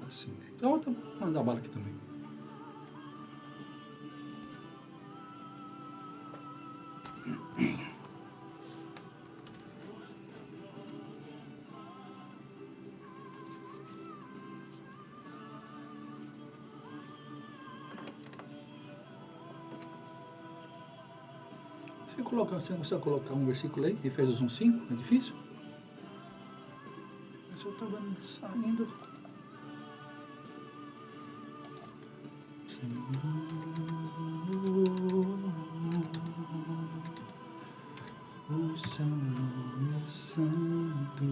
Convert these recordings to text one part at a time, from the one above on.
Assim. Então, eu vou mandar bala aqui também. Você consegue colocar um versículo aí, Efésios 1:5, é difícil? Mas eu estava saindo. O seu nome é santo,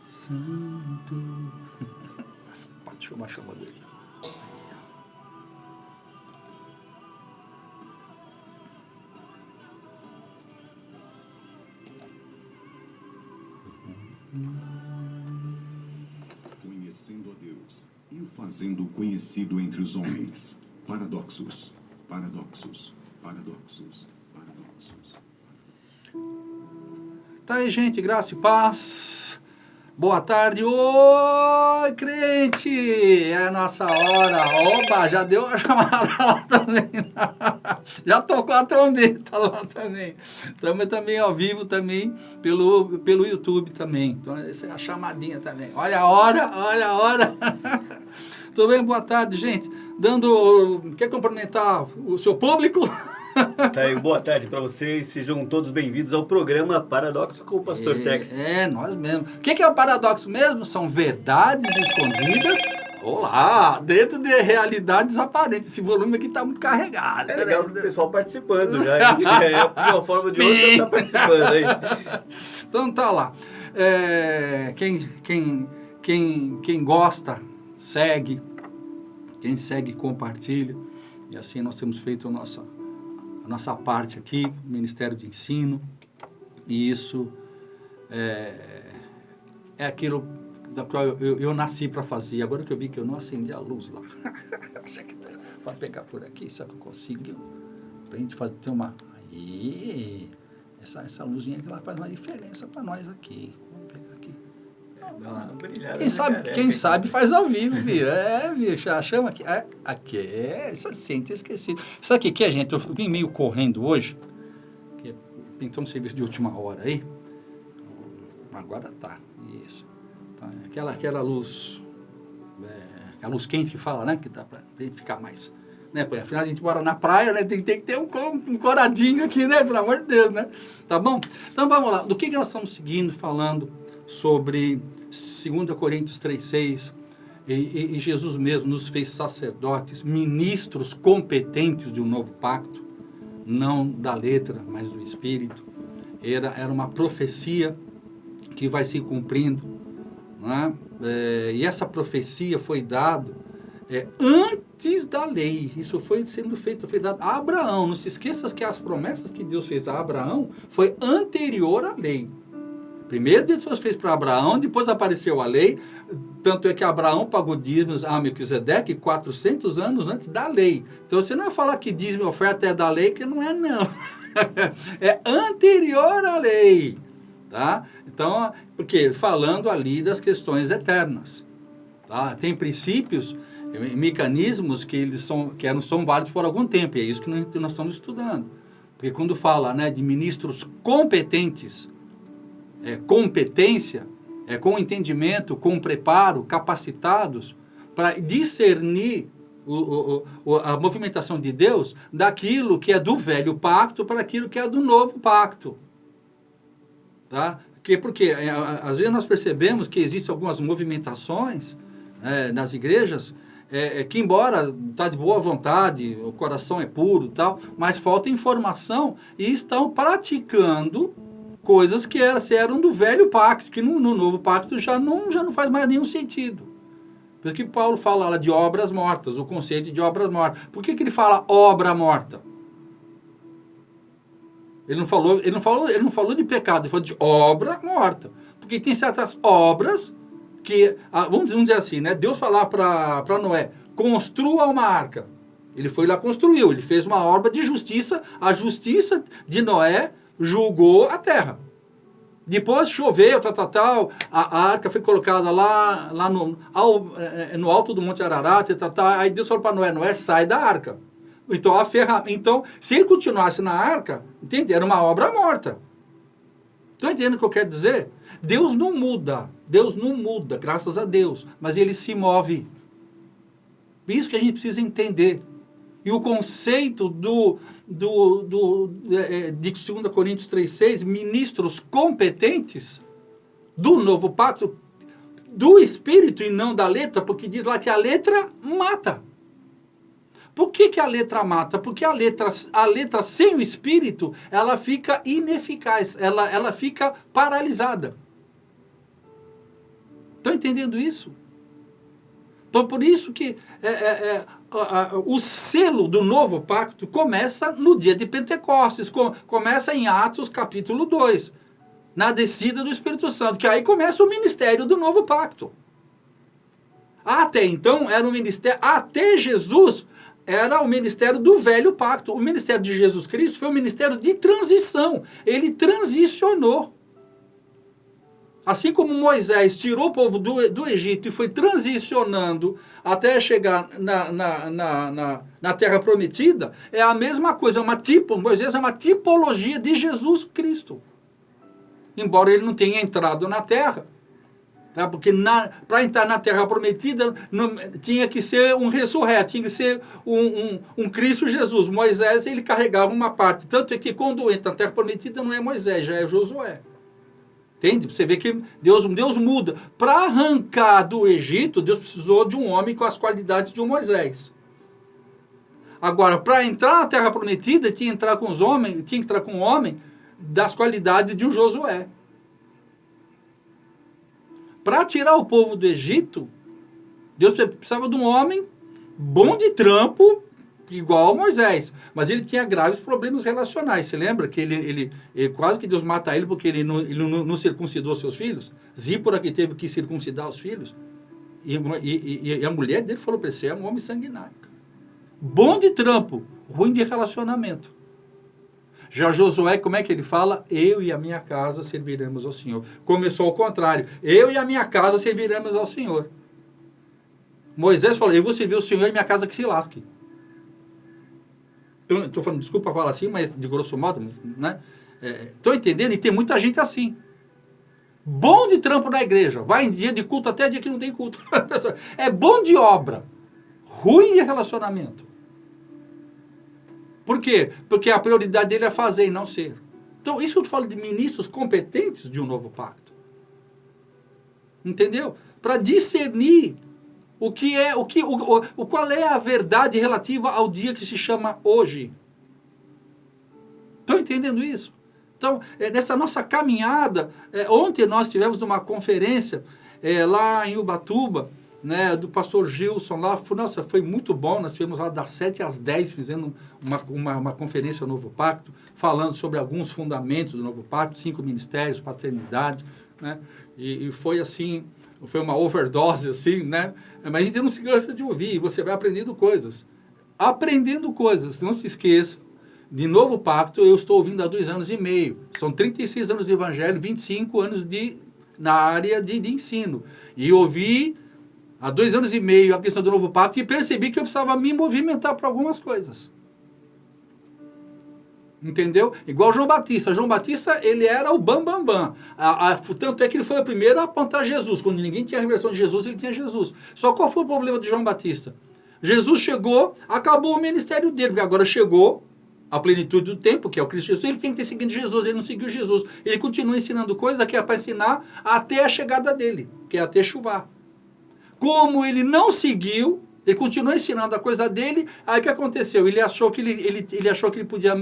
santo. Deixa eu baixar o bagulho aqui. Conhecendo a Deus e o fazendo conhecido entre os homens. Paradoxos, paradoxos, paradoxos, paradoxos. Tá aí, gente, graça e paz. Boa tarde. Oi, crente! É a nossa hora. Oba, já deu a chamada lá também. Já tocou a trombeta lá também. Estamos também ao vivo também pelo YouTube também. Então essa é a chamadinha também. Olha a hora, olha a hora. Tudo bem? Boa tarde, gente. Quer cumprimentar o seu público? Tá aí, boa tarde para vocês, sejam todos bem-vindos ao programa Paradoxo com o Pastor Tex. Nós mesmo. O que é o paradoxo mesmo? São verdades escondidas, olá, dentro de realidades aparentes. Esse volume aqui tá muito carregado. É legal que o pessoal participando já, de uma forma ou de outra tá participando aí. Então tá lá. Quem gosta, segue. Quem segue, compartilha. E assim nós temos feito a nossa parte aqui, Ministério de Ensino, e isso é aquilo da qual eu nasci para fazer. Agora que eu vi que eu não acendi a luz lá, para pegar por aqui, será que eu consigo? Para a gente ter uma... Aí, essa luzinha que ela faz uma diferença para nós aqui. Vamos pegar aqui. Dá uma brilhada Quem sabe faz ao vivo, viu? Bicho, chama aqui. Aqui você sente esquecido. Sabe o que é, gente? Eu vim meio correndo hoje, que pintou um serviço de última hora aí. Agora tá, isso. Tá, aquela luz, a luz quente que fala, né? Que dá pra gente ficar mais... Né? Afinal, a gente mora na praia, né? Tem que ter um coradinho aqui, né? Pelo amor de Deus, né? Tá bom? Então, vamos lá. Do que nós estamos seguindo, falando sobre 2 Coríntios 3:6, e Jesus mesmo nos fez sacerdotes, ministros competentes de um novo pacto, não da letra, mas do Espírito. Era uma profecia que vai se cumprindo, né? E essa profecia foi dada antes da lei. Isso foi sendo feito, foi dado a Abraão. Não se esqueça que as promessas que Deus fez a Abraão foi anterior à lei. Primeiro Deus fez para Abraão, depois apareceu a lei, tanto é que Abraão pagou dízimos a Melquisedeque 400 anos antes da lei. Então você não vai falar que dízimo e oferta é da lei, que não é não. É anterior à lei. Tá? Então, porque falando ali das questões eternas. Tá? Tem princípios, mecanismos que são válidos por algum tempo, e é isso que nós estamos estudando. Porque quando fala, né, de ministros competentes, competência, com entendimento, com preparo, capacitados para discernir a movimentação de Deus daquilo que é do velho pacto para aquilo que é do novo pacto. Tá? Porque às vezes nós percebemos que existem algumas movimentações nas igrejas que, embora está de boa vontade, o coração é puro e tal, mas falta informação e estão praticando coisas que eram do velho pacto, que no novo pacto já não faz mais nenhum sentido. Por isso que Paulo fala lá de obras mortas, o conceito de obras mortas. Por que ele fala obra morta? Ele não falou de pecado, ele falou de obra morta. Porque tem certas obras que, vamos dizer assim, né? Deus falar para Noé, construa uma arca. Ele foi lá, construiu, ele fez uma obra de justiça, a justiça de Noé julgou a terra. Depois choveu, tal, a arca foi colocada lá no alto do Monte Ararat, aí Deus falou para Noé, sai da arca. Então, se ele continuasse na arca, entende? Era uma obra morta. Estão entendendo o que eu quero dizer? Deus não muda, graças a Deus, mas ele se move. Isso que a gente precisa entender. E o conceito de 2 Coríntios 3,6, ministros competentes do novo pacto, do Espírito e não da letra, porque diz lá que a letra mata. Por que a letra mata? Porque a letra sem o Espírito, ela fica ineficaz, ela fica paralisada. Estão entendendo isso? Então, por isso que o selo do novo pacto começa no dia de Pentecostes, começa em Atos capítulo 2, na descida do Espírito Santo, que aí começa o ministério do novo pacto. Até então, era um ministério, até Jesus, era o ministério do velho pacto. O ministério de Jesus Cristo foi um ministério de transição. Ele transicionou. Assim como Moisés tirou o povo do Egito e foi transicionando até chegar na Terra Prometida, é a mesma coisa, Moisés é uma tipologia de Jesus Cristo. Embora ele não tenha entrado na Terra. Tá? Porque para entrar na Terra Prometida, tinha que ser um ressurreto, tinha que ser um Cristo Jesus. Moisés, ele carregava uma parte. Tanto é que quando entra na Terra Prometida, não é Moisés, já é Josué. Entende? Você vê que Deus muda. Para arrancar do Egito, Deus precisou de um homem com as qualidades de um Moisés. Agora, para entrar na Terra Prometida, tinha que entrar com um homem das qualidades de um Josué. Para tirar o povo do Egito, Deus precisava de um homem bom de trampo, igual Moisés, mas ele tinha graves problemas relacionais. Você lembra que ele quase que Deus mata ele porque ele não circuncidou seus filhos? Zípora que teve que circuncidar os filhos. E a mulher dele falou para ele, você é um homem sanguinário. Bom de trampo, ruim de relacionamento. Já Josué, como é que ele fala? Eu e a minha casa serviremos ao Senhor. Começou ao contrário. Eu e a minha casa serviremos ao Senhor. Moisés falou, eu vou servir o Senhor e minha casa que se lasque. Estou falando, desculpa falar assim, mas de grosso modo, né? Estou entendendo? E tem muita gente assim. Bom de trampo na igreja. Vai em dia de culto até dia que não tem culto. É bom de obra. Ruim de relacionamento. Por quê? Porque a prioridade dele é fazer e não ser. Então, isso eu falo de ministros competentes de um novo pacto. Entendeu? Para discernir qual é a verdade relativa ao dia que se chama hoje. Estão entendendo isso? Então, nessa nossa caminhada, ontem nós tivemos numa conferência lá em Ubatuba, né, do pastor Gilson lá, nossa, foi muito bom, nós tivemos lá das 7 às 10, fizendo uma conferência no Novo Pacto, falando sobre alguns fundamentos do Novo Pacto, 5 ministérios, paternidade, né, e foi assim, foi uma overdose assim, né, mas a gente não se cansa de ouvir, você vai aprendendo coisas, não se esqueça, de Novo Pacto eu estou ouvindo há 2 anos e meio, são 36 anos de evangelho, 25 anos na área de ensino, e ouvi há 2 anos e meio a questão do Novo Pacto e percebi que eu precisava me movimentar para algumas coisas. Entendeu? Igual João Batista. João Batista, ele era o bam. Tanto é que ele foi o primeiro a apontar Jesus. Quando ninguém tinha a revelação de Jesus, ele tinha Jesus. Só qual foi o problema de João Batista? Jesus chegou, acabou o ministério dele, porque agora chegou a plenitude do tempo, que é o Cristo Jesus, ele tem que ter seguido Jesus, ele não seguiu Jesus. Ele continua ensinando coisas que é para ensinar até a chegada dele, que é até chuvar. Como ele não seguiu, ele continuou ensinando a coisa dele, aí o que aconteceu? Ele achou que ele podia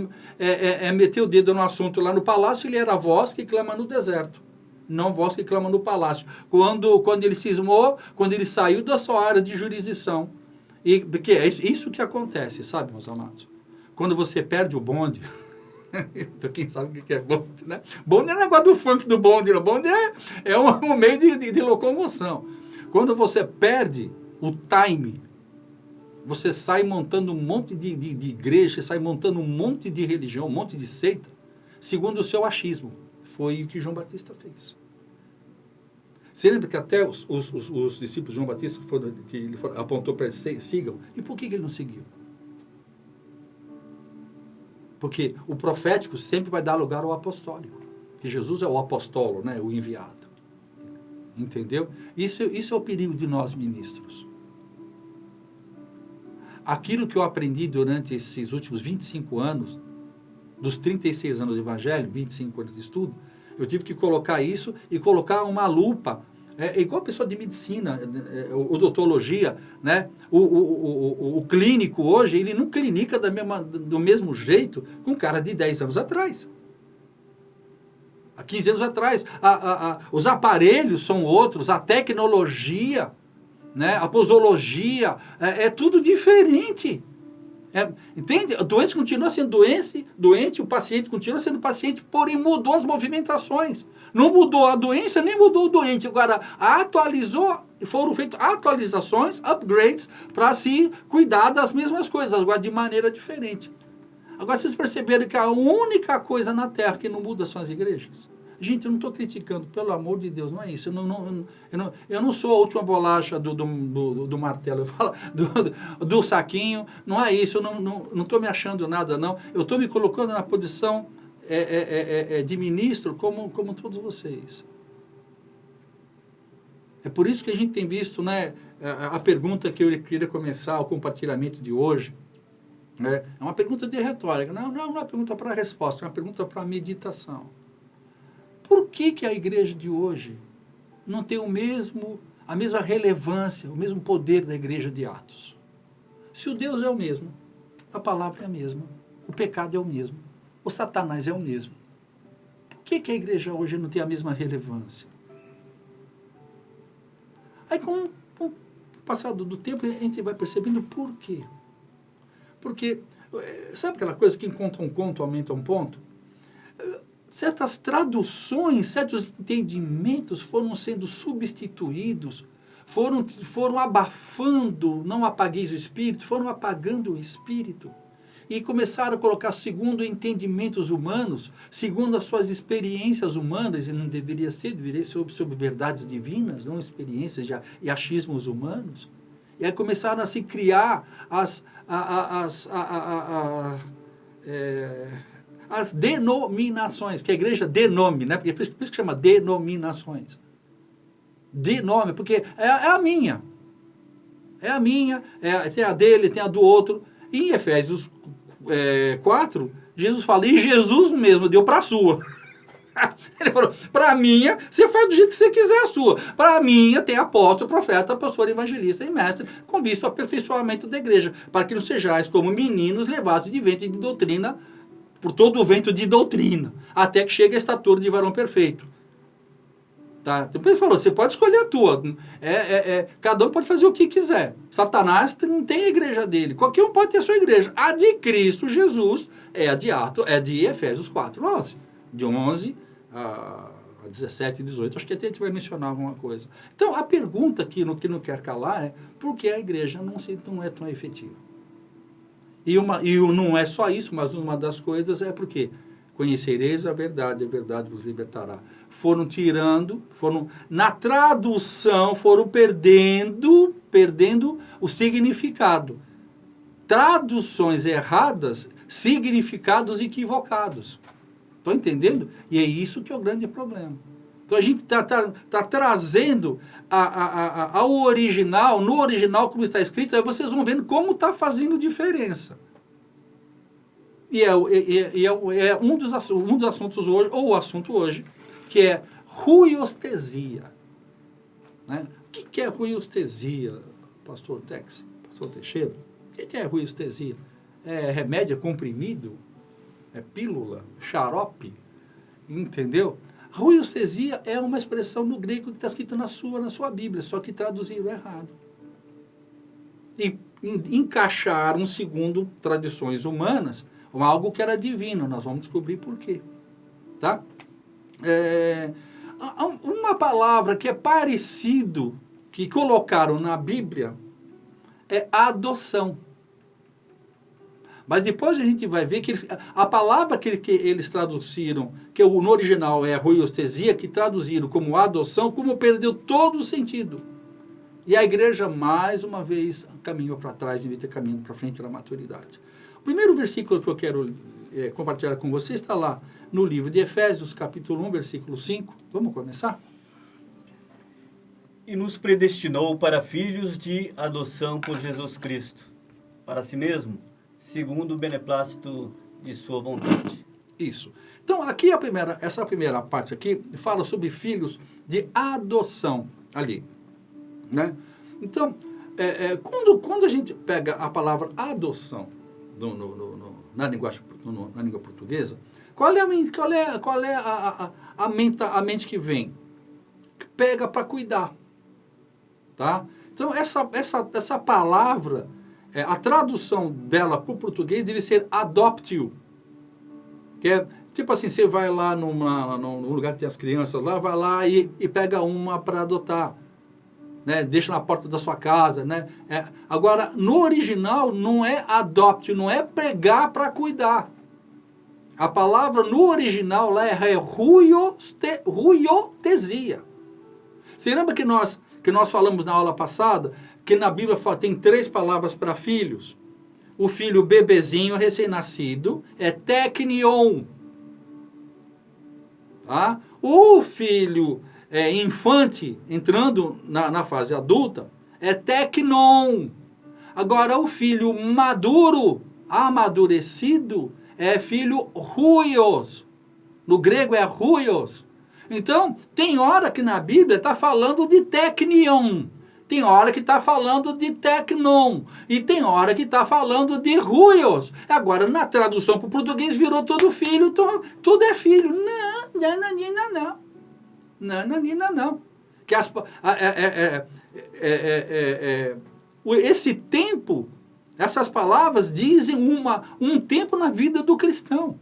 meter o dedo no assunto lá no palácio, ele era a voz que clama no deserto, não voz que clama no palácio. Quando ele cismou, quando ele saiu da sua área de jurisdição, porque é isso que acontece, sabe, meus amados? Quando você perde o bonde, quem sabe o que é bonde, né? Bonde é o negócio do funk do bonde, o bonde é um meio de locomoção. Quando você perde o time, você sai montando um monte de igreja, sai montando um monte de religião, um monte de seita, segundo o seu achismo. foi o que João Batista fez. Você lembra que até os discípulos de João Batista, que ele apontou para eles, sigam? E por que ele não seguiu? Porque o profético sempre vai dar lugar ao apostólico. Que Jesus é o apóstolo, né? O enviado. Entendeu? Isso é o perigo de nós ministros. Aquilo que eu aprendi durante esses últimos 25 anos, dos 36 anos de evangelho, 25 anos de estudo, eu tive que colocar isso e colocar uma lupa. É igual a pessoa de medicina, odontologia, né? O clínico hoje, ele não clinica do mesmo jeito com um cara de 10 anos atrás. Há 15 anos atrás. Os aparelhos são outros, a tecnologia, né? A posologia, é tudo diferente. Entende? A doença continua sendo doente, o paciente continua sendo paciente, porém mudou as movimentações. Não mudou a doença, nem mudou o doente. Agora, foram feitas atualizações, upgrades, para se cuidar das mesmas coisas, agora de maneira diferente. Agora, vocês perceberam que a única coisa na Terra que não muda são as igrejas? Gente, eu não estou criticando, pelo amor de Deus, não é isso. Eu não sou a última bolacha do martelo, eu falo do saquinho, não é isso. Eu não estou me achando nada, não. Eu estou me colocando na posição de ministro como todos vocês. É por isso que a gente tem visto, né, a pergunta que eu queria começar, o compartilhamento de hoje, é uma pergunta de retórica. Não é uma pergunta para resposta, é uma pergunta para meditação. Por que a igreja de hoje não tem a mesma relevância, o mesmo poder da igreja de Atos? Se o Deus é o mesmo, a palavra é a mesma, o pecado é o mesmo, o Satanás é o mesmo. Por que a igreja hoje não tem a mesma relevância? Aí, com o passar do tempo, a gente vai percebendo por quê. Porque, sabe aquela coisa que encontra um conto, aumenta um ponto? Certas traduções, certos entendimentos foram sendo substituídos, foram abafando, não apagueis o espírito, foram apagando o espírito. E começaram a colocar segundo entendimentos humanos, segundo as suas experiências humanas, e não deveria ser sobre verdades divinas, não experiências e achismos humanos. E aí começaram a se criar as denominações, que a igreja denome, né? Porque por isso que chama denominações. Denome, porque é a minha. É a minha, tem a dele, tem a do outro. E em Efésios 4, Jesus fala, e Jesus mesmo deu para a sua. Ele falou, para a minha, você faz do jeito que você quiser a sua. Para a minha, tem apóstolo, profeta, pastor, evangelista e mestre, com visto ao aperfeiçoamento da igreja, para que não sejais como meninos levados de vento de doutrina, por todo o vento de doutrina, até que chegue a estatura de varão perfeito. Tá? Depois ele falou, você pode escolher a tua. Cada um pode fazer o que quiser. Satanás não tem a igreja dele. Qualquer um pode ter a sua igreja. A de Cristo Jesus é de Efésios 4, 11. De 11 a 17 e 18. Acho que até a gente vai mencionar alguma coisa. Então, a pergunta que não quer calar é por que a igreja não é tão efetiva? E não é só isso, mas uma das coisas é porque conhecereis a verdade vos libertará. Na tradução, foram perdendo o significado. Traduções erradas, significados equivocados. Estão entendendo? E é isso que é o grande problema. Então a gente está trazendo ao original, no original como está escrito, aí vocês vão vendo como está fazendo diferença. E é um dos assuntos hoje, ou o assunto hoje, que é ruiostesia. Né? O que é ruiostesia, pastor Tex, pastor Teixeira? O que é ruiostesia? É remédio, é comprimido? É pílula? Xarope? Entendeu? Ruiostesia é uma expressão no grego que está escrita na sua Bíblia, só que traduziram errado. E encaixaram, segundo tradições humanas, algo que era divino. Nós vamos descobrir por quê. Tá? Uma palavra que é parecido, que colocaram na Bíblia, é adoção. Mas depois a gente vai ver que a palavra que eles traduziram, que no original é ruiostesia, que traduziram como adoção, como perdeu todo o sentido. E a igreja, mais uma vez, caminhou para trás, em vez de ter caminhado para frente na maturidade. O primeiro versículo que eu quero compartilhar com você está lá no livro de Efésios, capítulo 1, versículo 5. Vamos começar? E nos predestinou para filhos de adoção por Jesus Cristo, para si mesmo, segundo o beneplácito de sua vontade. Isso. Então, aqui essa primeira parte aqui fala sobre filhos de adoção ali, né? Então, quando a gente pega a palavra adoção na língua portuguesa, qual é a mente que vem? Que pega para cuidar, tá? Então, essa palavra, a tradução dela para o português deve ser adopt you. Que é, tipo assim, você vai lá num lugar que tem as crianças lá, vai lá e pega uma para adotar, né? Deixa na porta da sua casa, né? Agora, no original, não é adopt, não é pegar para cuidar. A palavra no original lá é ruiotesia. Você lembra que nós falamos na aula passada que na Bíblia tem 3 palavras para filhos? O filho bebezinho, recém-nascido, é teknion. Tá? O filho infante, entrando na fase adulta, é teknon. Agora, o filho maduro, amadurecido, é filho ruios. No grego é ruios. Então, tem hora que na Bíblia está falando de teknion. Tem hora que está falando de teknon. E tem hora que está falando de ruios. Agora, na tradução para o português, virou todo filho, tudo é filho. Não. Que esse tempo, essas palavras dizem um tempo na vida do cristão.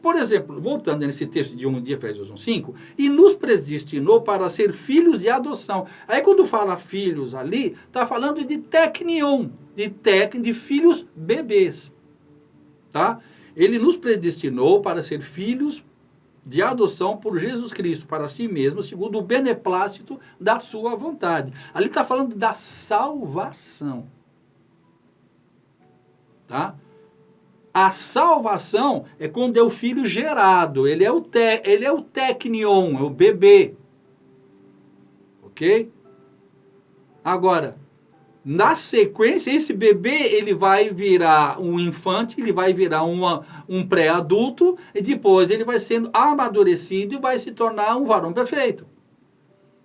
Por exemplo, voltando nesse texto de Efésios 1:5, e nos predestinou para ser filhos de adoção. Aí quando fala filhos ali, está falando de teknion, de filhos bebês. Tá? Ele nos predestinou para ser filhos de adoção por Jesus Cristo, para si mesmo, segundo o beneplácito da sua vontade. Ali está falando da salvação. Tá? A salvação é quando é o filho gerado, ele é o teknion, é o bebê. Ok? Agora, na sequência, esse bebê ele vai virar um infante, ele vai virar um pré-adulto, e depois ele vai sendo amadurecido e vai se tornar um varão perfeito.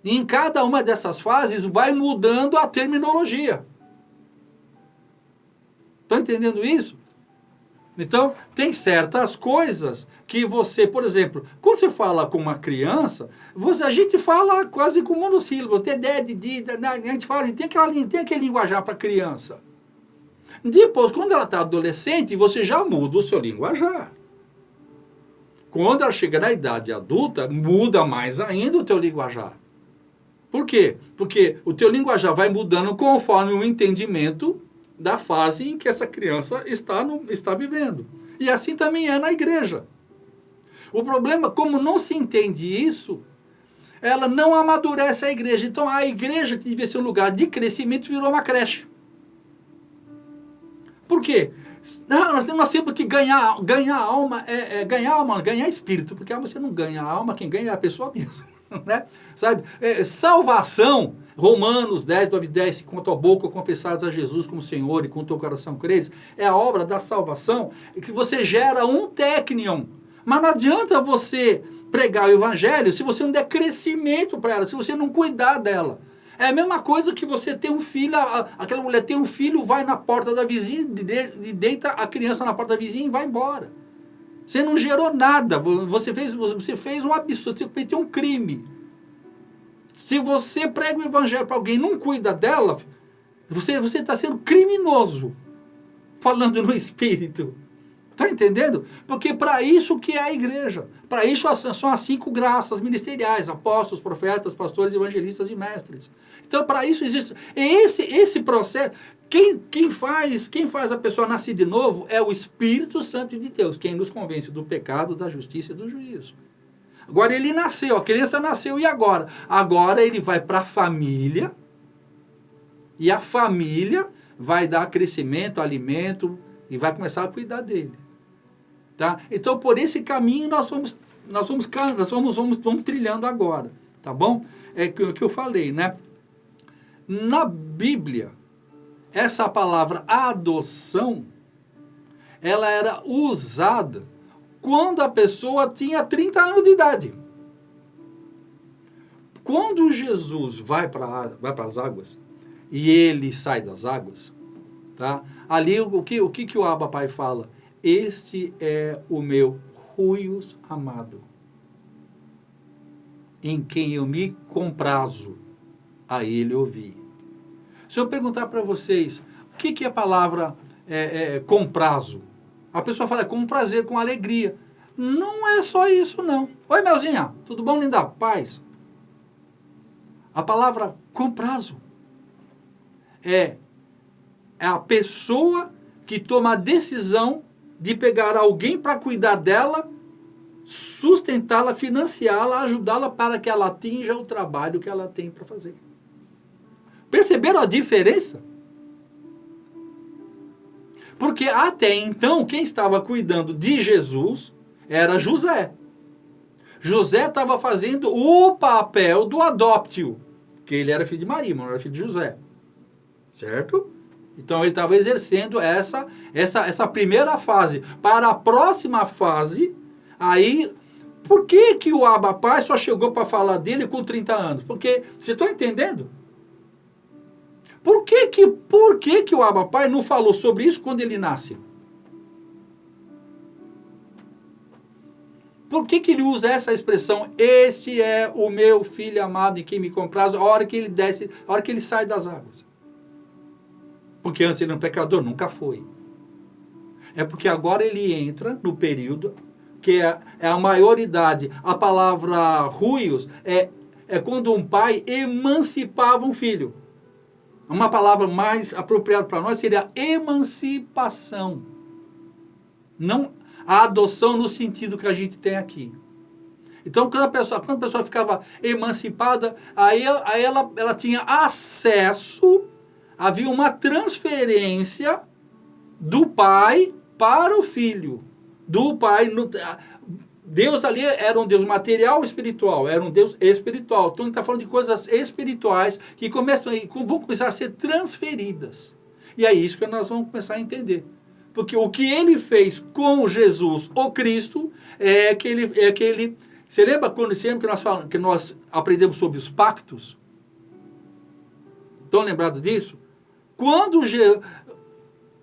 E em cada uma dessas fases vai mudando a terminologia. Estão entendendo isso? Então, tem certas coisas que você, por exemplo, quando você fala com uma criança, a gente fala quase com monossílabo, tem ideia a gente fala, tem aquele linguajar para criança. Depois, quando ela está adolescente, você já muda o seu linguajar. Quando ela chega na idade adulta, muda mais ainda o teu linguajar. Por quê? Porque o teu linguajar vai mudando conforme o entendimento da fase em que essa criança está vivendo. E assim também é na igreja. O problema, como não se entende isso, ela não amadurece a igreja. Então, a igreja, que devia ser um lugar de crescimento, virou uma creche. Por quê? Nós temos que ganhar alma, ganhar espírito, porque você não ganha a alma, quem ganha é a pessoa mesmo. Né? Sabe? Salvação, Romanos 10, 9-10, se com a tua boca confessares a Jesus como Senhor e com o teu coração creres, é a obra da salvação, que você gera um teknion. Mas não adianta você pregar o evangelho se você não der crescimento para ela, se você não cuidar dela. É a mesma coisa que você tem um filho, aquela mulher tem um filho, vai na porta da vizinha, deita a criança na porta da vizinha e vai embora. Você não gerou nada, você fez um absurdo, você cometeu um crime. Se você prega o evangelho para alguém e não cuida dela, você está sendo criminoso, falando no espírito. Está entendendo? Porque para isso que é a igreja. Para isso são as 5 graças ministeriais, apóstolos, profetas, pastores, evangelistas e mestres. Então, para isso existe. Esse processo, quem faz a pessoa nascer de novo é o Espírito Santo de Deus, quem nos convence do pecado, da justiça e do juízo. Agora ele nasceu, a criança nasceu, e agora? Agora ele vai para a família, e a família vai dar crescimento, alimento, e vai começar a cuidar dele. Tá? Então, por esse caminho, nós vamos trilhando agora. Tá bom? É o que eu falei, né? Na Bíblia, essa palavra adoção, ela era usada quando a pessoa tinha 30 anos de idade. Quando Jesus vai para as águas, e ele sai das águas, tá? Ali, o que o Abba Pai fala? Este é o meu Huios amado, em quem eu me comprazo, a ele ouvi. Se eu perguntar para vocês, o que é a palavra comprazo? A pessoa fala com prazer, com alegria. Não é só isso, não. Oi, Melzinha, tudo bom, linda? Paz. A palavra comprazo é a pessoa que toma a decisão de pegar alguém para cuidar dela, sustentá-la, financiá-la, ajudá-la para que ela atinja o trabalho que ela tem para fazer. Perceberam a diferença? Porque até então, quem estava cuidando de Jesus era José. José estava fazendo o papel do adóptio, porque ele era filho de Maria, mas não era filho de José. Certo? Então ele estava exercendo essa primeira fase. Para a próxima fase, aí, por que o Abba Pai só chegou para falar dele com 30 anos? Porque, você está entendendo? Por que o Abba Pai não falou sobre isso quando ele nasce? Por que ele usa essa expressão, esse é o meu filho amado em quem me comprazo, a hora que ele desce, a hora que ele sai das águas? Porque antes ele era um pecador? Nunca foi. É porque agora ele entra no período que é a maioridade. A palavra ruios é quando um pai emancipava um filho. Uma palavra mais apropriada para nós seria emancipação. Não a adoção no sentido que a gente tem aqui. Então, quando a pessoa ficava emancipada, aí ela tinha acesso, havia uma transferência do pai para o filho. Do pai. Deus ali era um Deus material ou espiritual? Era um Deus espiritual. Então, ele está falando de coisas espirituais que vão começar a ser transferidas. E é isso que nós vamos começar a entender. Porque o que ele fez com Jesus, o Cristo, é que ele você lembra sempre que nós aprendemos sobre os pactos? Estão lembrados disso? Quando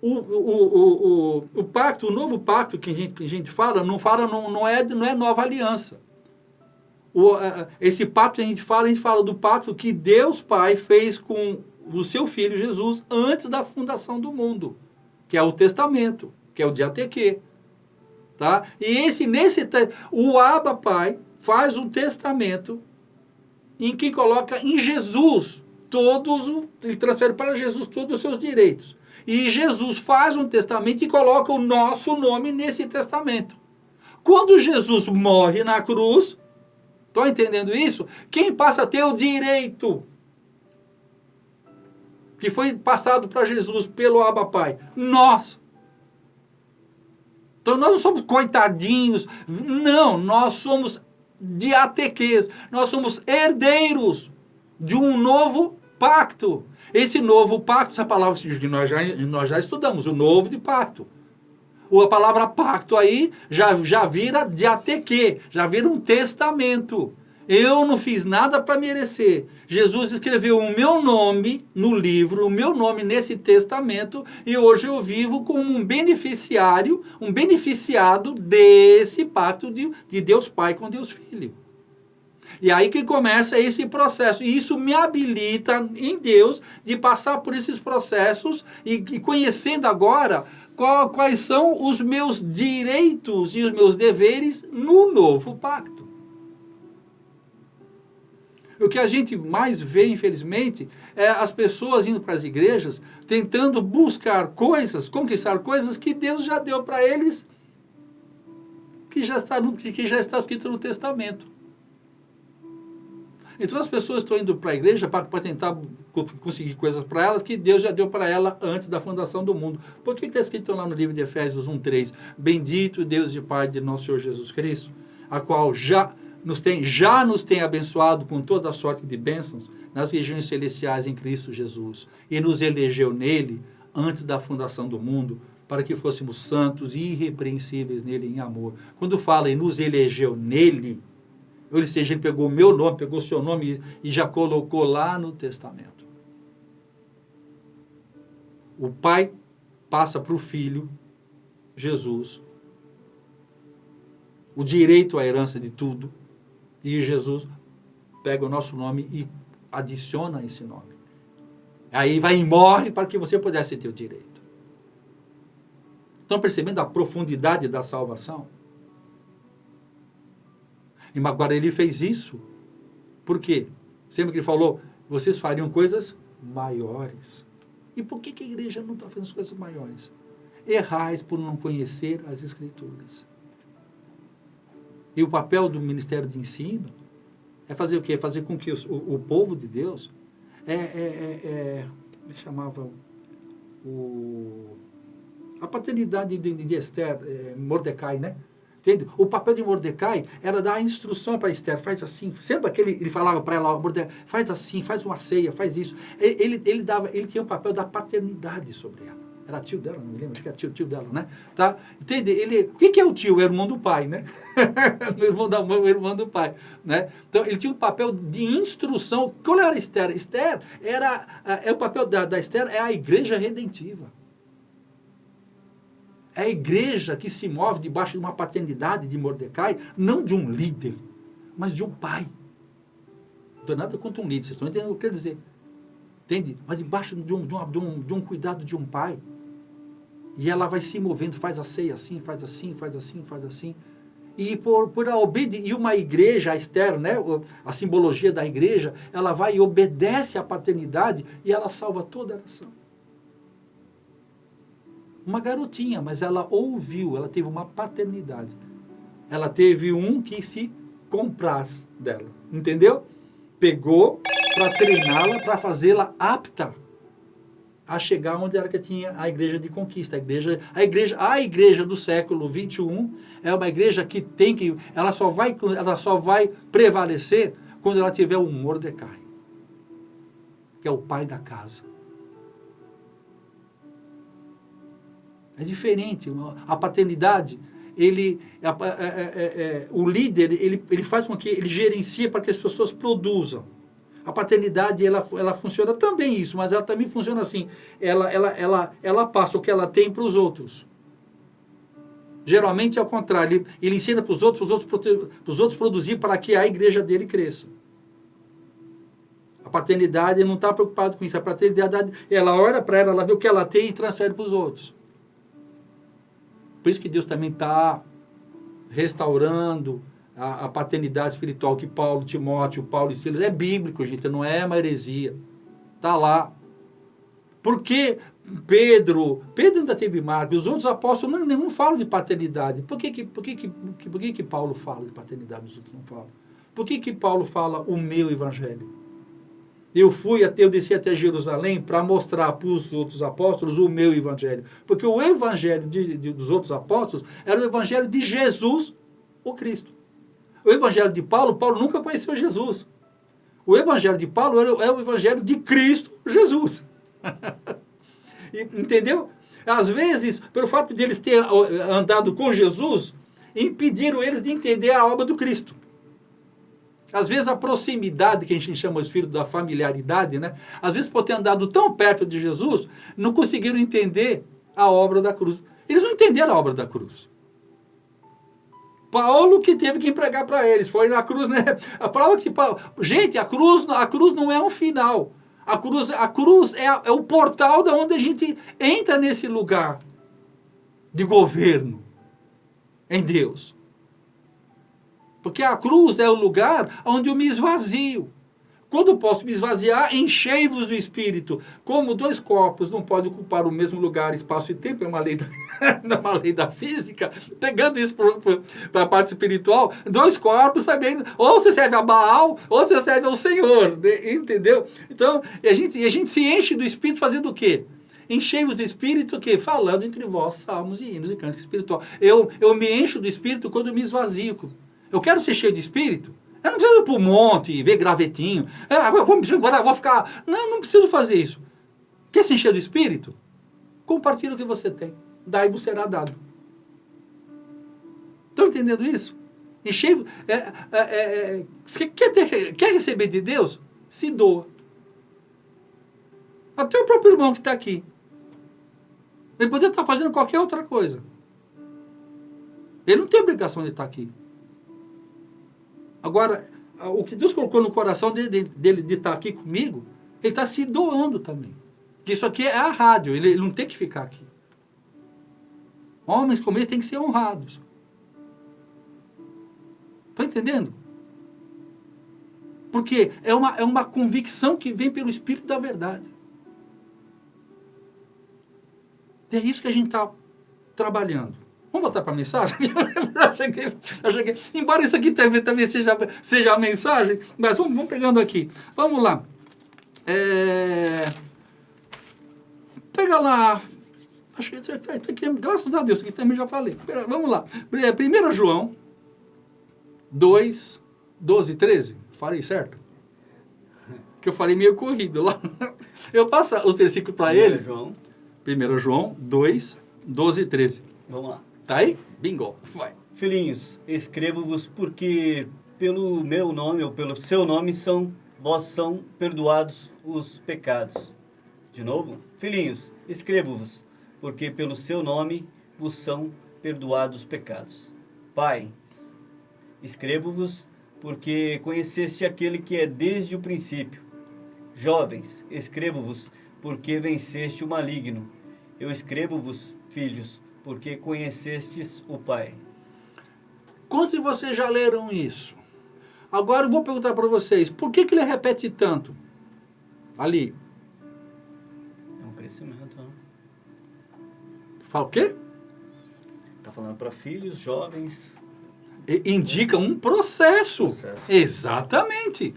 o pacto, o novo pacto que a gente fala, não é nova aliança. Esse pacto que a gente fala do pacto que Deus Pai fez com o seu Filho Jesus antes da fundação do mundo, que é o testamento, que é o diatequê. Tá? E o Abba Pai faz um testamento em que coloca em Jesus e transfere para Jesus todos os seus direitos. E Jesus faz um testamento e coloca o nosso nome nesse testamento. Quando Jesus morre na cruz, estão entendendo isso? Quem passa a ter o direito que foi passado para Jesus pelo Abba Pai? Nós. Então nós não somos coitadinhos. Não, nós somos diatequês. Nós somos herdeiros de um novo pacto. Esse novo pacto, essa palavra que nós já estudamos, o novo de pacto. A palavra pacto aí já vira diatequê, já vira um testamento. Eu não fiz nada para merecer. Jesus escreveu o meu nome no livro, o meu nome nesse testamento, e hoje eu vivo como um beneficiário, um beneficiado desse pacto de Deus Pai com Deus Filho. E aí que começa esse processo. E isso me habilita em Deus de passar por esses processos e conhecendo agora quais são os meus direitos e os meus deveres no novo pacto. O que a gente mais vê, infelizmente, é as pessoas indo para as igrejas tentando buscar coisas, conquistar coisas que Deus já deu para eles, que já está escrito no Testamento. Então as pessoas estão indo para a igreja para tentar conseguir coisas para elas que Deus já deu para ela antes da fundação do mundo. Por que está escrito lá no livro de Efésios 1:3? Bendito Deus e Pai de nosso Senhor Jesus Cristo, a qual já nos tem abençoado com toda a sorte de bênçãos nas regiões celestiais em Cristo Jesus, e nos elegeu nele antes da fundação do mundo, para que fôssemos santos e irrepreensíveis nele em amor. Quando fala e nos elegeu nele, ou seja, ele pegou o meu nome, pegou o seu nome e já colocou lá no testamento. O Pai passa para o Filho, Jesus, o direito à herança de tudo, e Jesus pega o nosso nome e adiciona esse nome. Aí vai e morre para que você pudesse ter o direito. Estão percebendo a profundidade da salvação? E agora ele fez isso. Por quê? Sempre que ele falou, vocês fariam coisas maiores. E por que a igreja não está fazendo as coisas maiores? Errais por não conhecer as Escrituras. E o papel do Ministério de Ensino é fazer o quê? Fazer com que o povo de Deus chamava a paternidade de Esther, Mordecai, né? Entende? O papel de Mordecai era dar a instrução para Esther, faz assim. Sempre que ele falava para ela, Mordecai, faz assim, faz uma ceia, faz isso. Ele tinha o papel da paternidade sobre ela. Era tio dela, não me lembro, acho que era tio dela, né? Tá? Entende? O que é o tio? É o irmão do pai, né? o irmão do pai, né? Então, ele tinha um papel de instrução. Qual era Esther? Esther o papel da Esther é a igreja redentiva. É a igreja que se move debaixo de uma paternidade de Mordecai, não de um líder, mas de um pai. Não tem nada contra um líder, vocês estão entendendo o que eu quero dizer. Entende? Mas debaixo de um cuidado de um pai. E ela vai se movendo, faz a ceia assim, faz assim, faz assim, faz assim. E por a obediência, e uma igreja, a Esther, né, a simbologia da igreja, ela vai e obedece à paternidade e ela salva toda a nação. Uma garotinha, mas ela ouviu, ela teve uma paternidade. Ela teve um que se compraz dela, entendeu? Pegou para treiná-la, para fazê-la apta a chegar onde era que tinha a igreja de conquista. A igreja do século 21 é uma igreja que ela só vai prevalecer quando ela tiver um Mordecai, que é o pai da casa. É diferente. A paternidade, o líder, ele faz com que ele gerencia para que as pessoas produzam. A paternidade, ela funciona também isso, mas ela também funciona assim. Ela passa o que ela tem para os outros. Geralmente é ao contrário. Ele ensina para os outros produzir para que a igreja dele cresça. A paternidade, ele não está preocupado com isso. A paternidade, ela olha para ela vê o que ela tem e transfere para os outros. Por isso que Deus também está restaurando a paternidade espiritual que Timóteo, Paulo e Silas, é bíblico, gente, não é uma heresia. Está lá. Por que Pedro ainda teve Marcos, os outros apóstolos nenhum falam de paternidade. Por que Paulo fala de paternidade e os outros não falam? Por que Paulo fala o meu evangelho? Eu desci até Jerusalém para mostrar para os outros apóstolos o meu evangelho. Porque o evangelho dos outros apóstolos era o evangelho de Jesus, o Cristo. O evangelho de Paulo nunca conheceu Jesus. O evangelho de Paulo é o evangelho de Cristo Jesus. Entendeu? Às vezes, pelo fato de eles terem andado com Jesus, impediram eles de entender a obra do Cristo. Às vezes a proximidade, que a gente chama o espírito da familiaridade, né? Às vezes por ter andado tão perto de Jesus, não conseguiram entender a obra da cruz. Eles não entenderam a obra da cruz. Paulo que teve que pregar para eles. Foi na cruz, né? A prova que Paulo... Gente, a cruz não é um final. A cruz é o portal da onde a gente entra nesse lugar de governo em Deus. Porque a cruz é o lugar onde eu me esvazio. Quando eu posso me esvaziar, enchei-vos do Espírito. Como dois corpos não podem ocupar o mesmo lugar, espaço e tempo, é uma lei uma lei da física, pegando isso para a parte espiritual, dois corpos sabendo, ou você serve a Baal, ou você serve ao Senhor, entendeu? Então, a gente se enche do Espírito fazendo o quê? Enchei-vos do Espírito, o quê? Falando entre vós salmos e hinos e cânticos espiritual. Eu me encho do Espírito quando eu me esvazio. Eu quero ser cheio de Espírito. Eu não preciso ir para o monte, ver gravetinho. Vou ficar... Não preciso fazer isso. Quer se encher do Espírito? Compartilha o que você tem. Dai-vos será dado. Estão entendendo isso? Quer receber de Deus? Se doa. Até o próprio irmão que está aqui. Ele poderia estar fazendo qualquer outra coisa. Ele não tem obrigação de estar aqui. Agora, o que Deus colocou no coração dele de estar aqui comigo, ele está se doando também. Porque isso aqui é a rádio, ele não tem que ficar aqui. Homens como eles têm que ser honrados. Estão entendendo? Porque é uma convicção que vem pelo Espírito da verdade. É isso que a gente está trabalhando. Vamos voltar para a mensagem? eu cheguei. Embora isso aqui também seja a mensagem, mas vamos pegando aqui. Vamos lá. Pega lá. Acho que graças a Deus, aqui também já falei. Vamos lá. 1 João 2, 12 e 13. Falei certo? Que eu falei meio corrido lá. Eu passo os versículos para ele. 1 João 2, 12 e 13. Vamos lá. Tá aí? Bingo. Vai. Filhinhos, escrevo-vos porque pelo meu nome ou pelo seu nome vós são perdoados os pecados. De novo. Filhinhos, escrevo-vos porque pelo seu nome vos são perdoados os pecados. Pai, escrevo-vos porque conheceste aquele que é desde o princípio. Jovens, escrevo-vos porque venceste o maligno. Eu escrevo-vos, filhos, porque conhecestes o Pai. Quantos de vocês já leram isso? Agora eu vou perguntar para vocês, por que ele repete tanto? Ali. É um crescimento, né? Fala o quê? Está falando para filhos, jovens. Indica um processo. Exatamente.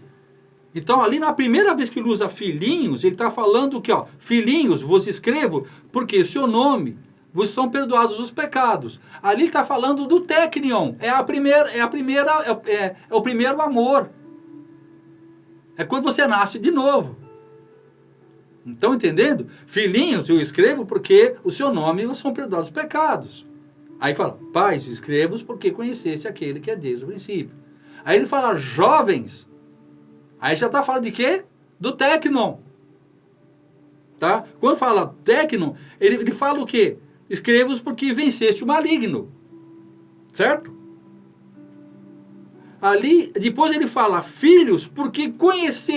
Então, ali na primeira vez que ele usa filhinhos, ele está falando que, filhinhos, vos escrevo, porque seu nome vos são perdoados os pecados. Ali está falando do teknion. É o primeiro amor. É quando você nasce de novo. Estão entendendo? Filhinhos, eu escrevo porque o seu nome vos são perdoados os pecados. Aí fala, pais, escrevo-os porque conhecesse aquele que é desde o princípio. Aí ele fala, jovens. Aí já está falando de quê? Do teknon. Tá? Quando fala teknon, ele fala o quê? Escreva-os porque venceste o maligno. Certo? Ali, depois ele fala, filhos, porque conheceste